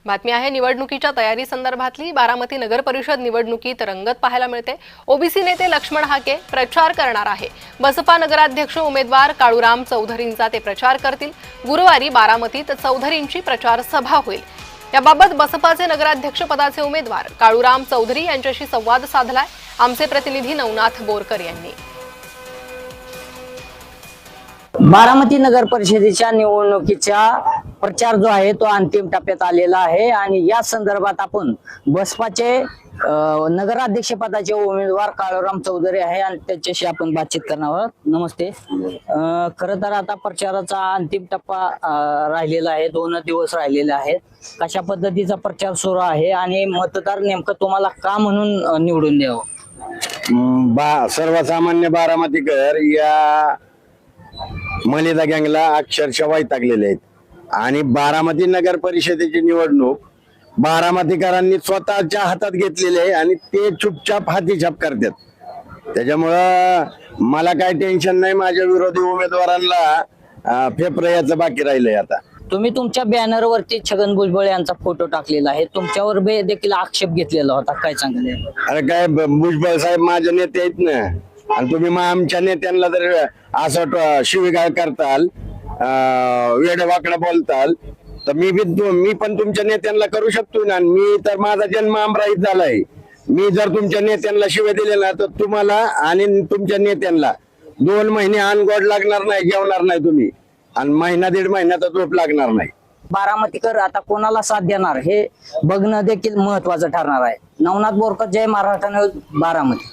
बातमी आहे निवडणुकीच्या तयारी संदर्भातली। बारामती नगर परिषद निवडणुकीत रंगत पाहायला मिळते। ओबीसी नेते लक्ष्मण हाके प्रचार करणार आहे। बसपा नगराध्यक्ष उमेदवार काळूराम चौधरींचा ते प्रचार करतील। गुरुवारी बारामतीत चौधरींची प्रचार सभा होईल। याबाबत बसपाचे नगराध्यक्ष पदाचे उमेदवार काळूराम चौधरी यांच्याशी संवाद साधलाय आमचे प्रतिनिधी नवनाथ बोरकर यांनी। बारामती नगर परिषदेच्या निवडणुकीचा प्रचार जो आहे तो अंतिम टप्प्यात आलेला आहे आणि या संदर्भात आपण बसपाचे नगराध्यक्ष पदाचे उमेदवार काळूराम चौधरी आहे आणि त्याच्याशी आपण बातचीत करणार आहोत। नमस्ते। खरं तर आता प्रचाराचा अंतिम टप्पा राहिलेला आहे, 2 दिवस राहिलेले आहेत। कशा पद्धतीचा प्रचार सुरू आहे आणि मतदार नेमकं तुम्हाला का म्हणून निवडून द्यावं? सर्वसामान्य बारामतीकर या मलिदा गँगला अक्षरशः वैतागलेले आहेत आणि बारामती नगर परिषदेची निवडणूक बारामतीकरांनी स्वतःच्या हातात घेतलेली आहे आणि ते चुपचाप हातीछाप करतात। त्याच्यामुळं मला काय टेन्शन नाही, माझ्या विरोधी उमेदवारांना फेफरयाचं बाकी राहिलंय। आता तुम्ही तुमच्या बॅनरवरती छगन भुजबळ यांचा फोटो टाकलेला आहे, तुमच्यावर देखील आक्षेप घेतलेला होता, काय सांगाल? अरे काय भुजबळ साहेब माझे नेते आहेत ना, आणि तुम्ही आमच्या नेत्यांना जर असं शिवीगाळ करताल, वेडवाकडा बोलताल, तर मी पण तुमच्या नेत्यांना करू शकतो ना। मी तर माझा जन्म अमराईत झालाय। मी जर तुमच्या नेत्यांना शिव्या दिले ना तर तुम्हाला आणि तुमच्या नेत्यांना 2 महिने अनगोड लागणार नाही, जेवणार नाही तुम्ही, आणि महिना 1.5 महिन्याचा झोप लागणार नाही। बारामतीकर आता कोणाला साथ देणार हे बघणं देखील महत्वाचं ठरणार आहे। नवनाथ बोरकर, जय महाराष्ट्र न्यूज, बारामती।